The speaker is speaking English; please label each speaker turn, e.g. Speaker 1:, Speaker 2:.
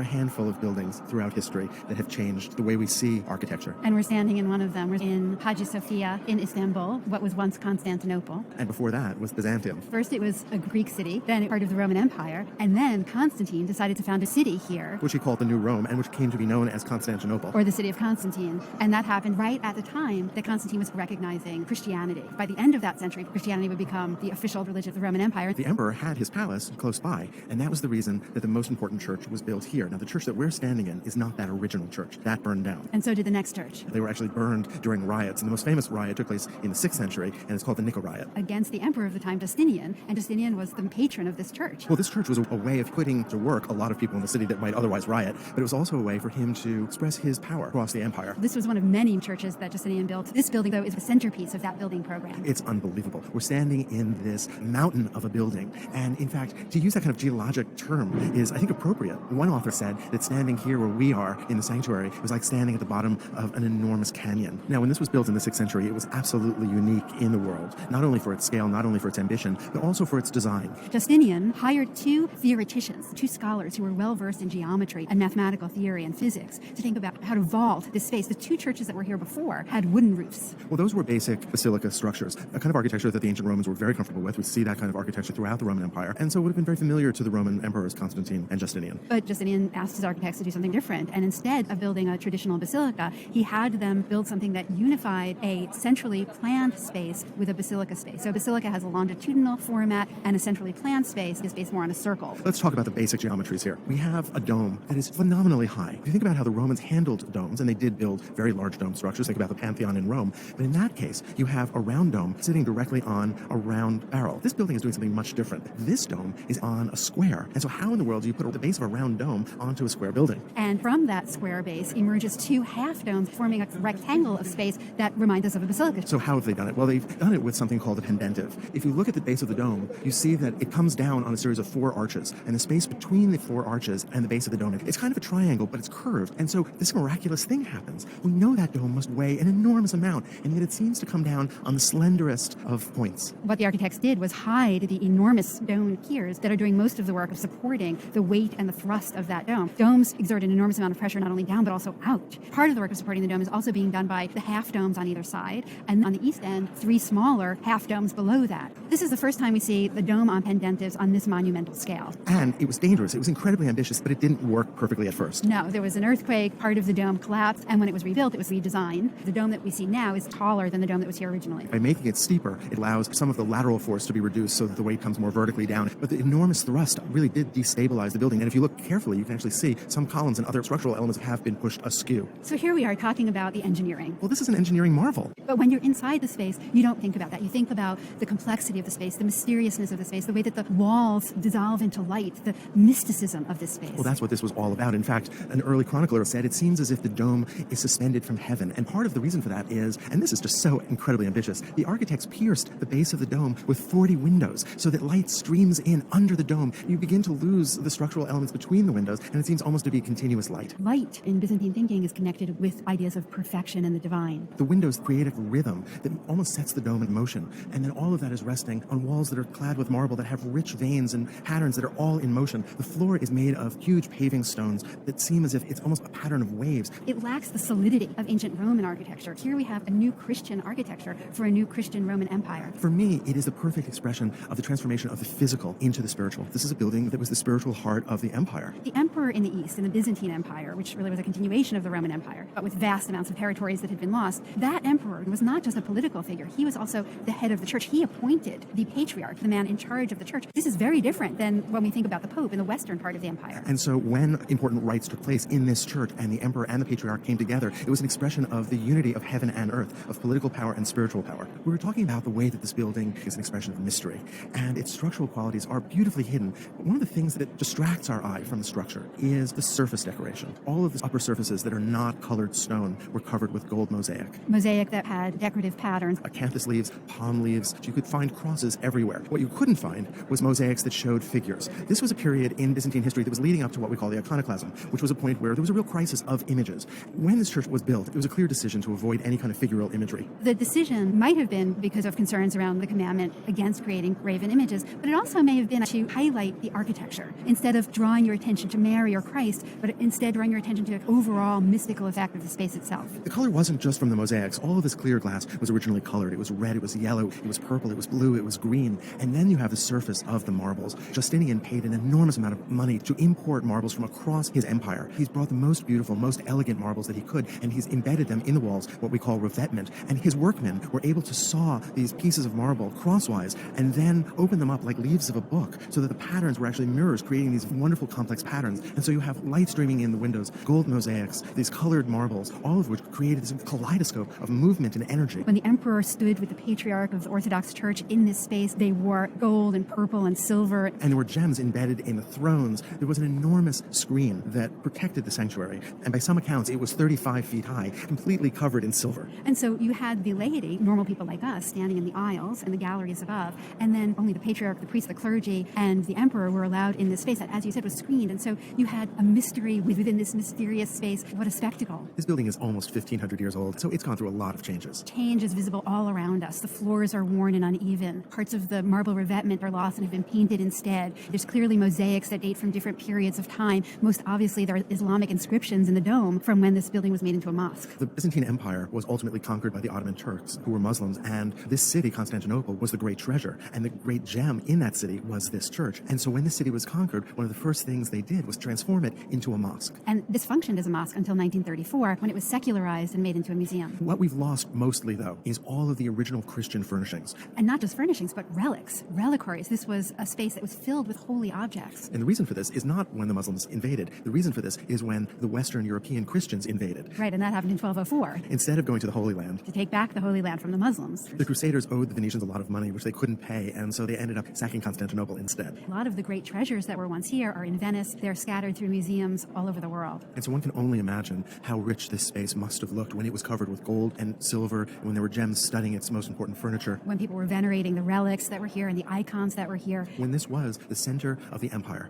Speaker 1: a handful of buildings throughout history that have changed the way we see architecture.
Speaker 2: And we're standing in one of them. We're in Hagia Sophia in Istanbul, what was once Constantinople.
Speaker 1: And before that was Byzantium.
Speaker 2: First it was a Greek city, then part of the Roman Empire, and then Constantine decided to found a city here,
Speaker 1: which he called the New Rome, and which came to be known as Constantinople.
Speaker 2: Or the city of Constantine. And that happened right at the time that Constantine was recognizing Christianity. By the end of that century, Christianity would become the official religion of the Roman Empire.
Speaker 1: The emperor had his palace close by, and that was the reason that the most important church was built here. Now, the church that we're standing in is not that original church. That burned down.
Speaker 2: And so did the next church.
Speaker 1: They were actually burned during riots, and the most famous riot took place in the 6th century, and it's called the Nickel Riot.
Speaker 2: Against the emperor of the time, Justinian, and Justinian was the patron of this church.
Speaker 1: Well, this church was a way of putting to work a lot of people in the city that might otherwise riot, but it was also a way for him to express his power across the empire.
Speaker 2: This was one of many churches that Justinian built. This building, though, is the centerpiece of that building program.
Speaker 1: It's unbelievable. We're standing in this mountain of a building, and in fact, to use that kind of geologic term is, I think, appropriate. One author said that standing here where we are in the sanctuary was like standing at the bottom of an enormous canyon. Now, when this was built in the 6th century, it was absolutely unique in the world, not only for its scale, not only for its ambition, but also for its design.
Speaker 2: Justinian hired two theoreticians, two scholars who were well-versed in geometry and mathematical theory and physics to think about how to vault this space. The two churches that were here before had wooden roofs.
Speaker 1: Well, those were basic basilica structures, a kind of architecture that the ancient Romans were very comfortable with. We see that kind of architecture throughout the Roman Empire, and so it would have been very familiar to the Roman emperors Constantine and Justinian.
Speaker 2: But Justinian asked his architects to do something different, and instead of building a traditional basilica, he had them build something that unified a centrally planned space with a basilica space. So a basilica has a longitudinal format, and a centrally planned space is based more on a circle.
Speaker 1: Let's talk about the basic geometries here. We have a dome that is phenomenally high. If you think about how the Romans handled domes, and they did build very large dome structures, think about the Pantheon in Rome, but in that case, you have a round dome sitting directly on a round barrel. This building is doing something much different. This dome is on a square. And so how in the world do you put the base of a round dome onto a square building?
Speaker 2: And from that square base emerges two half domes forming a rectangle of space that reminds us of a basilica.
Speaker 1: So how have they done it? Well, they've done it with something called a pendentive. If you look at the base of the dome, you see that it comes down on a series of 4 arches, and the space between the 4 arches and the base of the dome, it's kind of a triangle, but it's curved. And so this miraculous thing happens. We know that dome must weigh an enormous amount, and yet it seems to come down on the slenderest of points.
Speaker 2: What the architects did was hide the enormous stone piers that are doing most of the work of supporting the weight and the thrust of that dome. Domes exert an enormous amount of pressure not only down but also out. Part of the work of supporting the dome is also being done by the half domes on either side, and on the east end, 3 smaller half domes below that. This is the first time we see the dome on pendentives on this monumental scale.
Speaker 1: And it was dangerous. It was incredibly ambitious, but it didn't work perfectly at first.
Speaker 2: No, there was an earthquake, part of the dome collapsed, and when it was rebuilt, it was redesigned. The dome that we see now is taller than the dome that was here originally.
Speaker 1: By making it steeper, it allows some of the lateral force to be reduced so that the weight comes more vertically down. But the enormous thrust really did destabilize the building. And if you look carefully, you can actually see some columns and other structural elements have been pushed askew.
Speaker 2: So here we are talking about the engineering.
Speaker 1: Well, this is an engineering marvel.
Speaker 2: But when you're inside the space, you don't think about that. You think about the complexity of the space, the mysteriousness of the space, the way that the walls dissolve into light, the mysticism of this space.
Speaker 1: Well, that's what this was all about. In fact, an early chronicler said it seems as if the dome is suspended from heaven. And part of the reason for that is, and this is just so incredibly ambitious, the architects pierced the base of the dome with 40 windows so that light streams in under the dome. You begin to lose the structural elements between the windows, and it seems almost to be continuous light.
Speaker 2: Light in Byzantine thinking is connected with ideas of perfection and the divine.
Speaker 1: The windows create a rhythm that almost sets the dome in motion, and then all of that is resting on walls that are clad with marble that have rich veins and patterns that are all in motion. The floor is made of huge paving stones that seem as if it's almost a pattern of waves.
Speaker 2: It lacks the solidity of ancient Roman architecture. Here we have a new Christian architecture for a new Christian Roman empire.
Speaker 1: For me, it is the perfect expression of the transformation of the physical into the spiritual. This is a building that was the spiritual heart of the empire.
Speaker 2: The emperor in the east, in the Byzantine Empire, which really was a continuation of the Roman Empire, but with vast amounts of territories that had been lost, that emperor was not just a political figure. He was also the head of the church. He appointed the patriarch, the man in charge of the church. This is very different than when we think about the Pope in the western part of the empire.
Speaker 1: And so when important rites took place in this church and the emperor and the patriarch came together, it was an expression of the unity of heaven and earth, of political power and spiritual power. We were talking about the way that this building is an expression of mystery, and its structural qualities are beautifully hidden. But one of the things that distracts our eye from the structure is the surface decoration. All of the upper surfaces that are not colored stone were covered with gold mosaic.
Speaker 2: Mosaic that had decorative patterns.
Speaker 1: Acanthus leaves, palm leaves. You could find crosses everywhere. What you couldn't find was mosaics that showed figures. This was a period in Byzantine history that was leading up to what we call the iconoclasm, which was a point where there was a real crisis of images. When this church was built, it was a clear decision to avoid any kind of figural imagery.
Speaker 2: The decision might have been because of concerns around the commandment against creating graven images, but it also may have been to highlight the architecture instead of drawing your attention to man Mary or Christ, but instead drawing your attention to the overall mystical effect of the space itself.
Speaker 1: The color wasn't just from the mosaics. All of this clear glass was originally colored. It was red, it was yellow, it was purple, it was blue, it was green. And then you have the surface of the marbles. Justinian paid an enormous amount of money to import marbles from across his empire. He's brought the most beautiful, most elegant marbles that he could, and he's embedded them in the walls, what we call revetment. And his workmen were able to saw these pieces of marble crosswise and then open them up like leaves of a book so that the patterns were actually mirrors, creating these wonderful complex patterns. And so you have light streaming in the windows, gold mosaics, these colored marbles, all of which created this kaleidoscope of movement and energy.
Speaker 2: When the emperor stood with the patriarch of the Orthodox Church in this space, they wore gold and purple and silver.
Speaker 1: And there were gems embedded in the thrones. There was an enormous screen that protected the sanctuary. And by some accounts, it was 35 feet high, completely covered in silver.
Speaker 2: And so you had the laity, normal people like us, standing in the aisles and the galleries above. And then only the patriarch, the priest, the clergy, and the emperor were allowed in this space that, as you said, was screened. And so you had a mystery within this mysterious space. What a spectacle.
Speaker 1: This building is almost 1,500 years old, so it's gone through a lot of changes.
Speaker 2: Change is visible all around us. The floors are worn and uneven. Parts of the marble revetment are lost and have been painted instead. There's clearly mosaics that date from different periods of time. Most obviously, there are Islamic inscriptions in the dome from when this building was made into a mosque.
Speaker 1: The Byzantine Empire was ultimately conquered by the Ottoman Turks, who were Muslims, and this city, Constantinople, was the great treasure. And the great gem in that city was this church. And so when the city was conquered, one of the first things they did was transform it into a mosque.
Speaker 2: And this functioned as a mosque until 1934, when it was secularized and made into a museum.
Speaker 1: What we've lost mostly, though, is all of the original Christian furnishings.
Speaker 2: And not just furnishings, but relics, reliquaries. This was a space that was filled with holy objects.
Speaker 1: And the reason for this is not when the Muslims invaded. The reason for this is when the Western European Christians invaded.
Speaker 2: Right, and that happened in 1204.
Speaker 1: Instead of going to the Holy Land,
Speaker 2: To take back the Holy Land from the Muslims.
Speaker 1: the Crusaders owed the Venetians a lot of money, which they couldn't pay, and so they ended up sacking Constantinople instead.
Speaker 2: A lot of the great treasures that were once here are in Venice. They're scattered through museums all over the world.
Speaker 1: And so one can only imagine how rich this space must have looked when it was covered with gold and silver, when there were gems studding its most important furniture.
Speaker 2: When people were venerating the relics that were here and the icons that were here.
Speaker 1: When this was the center of the empire.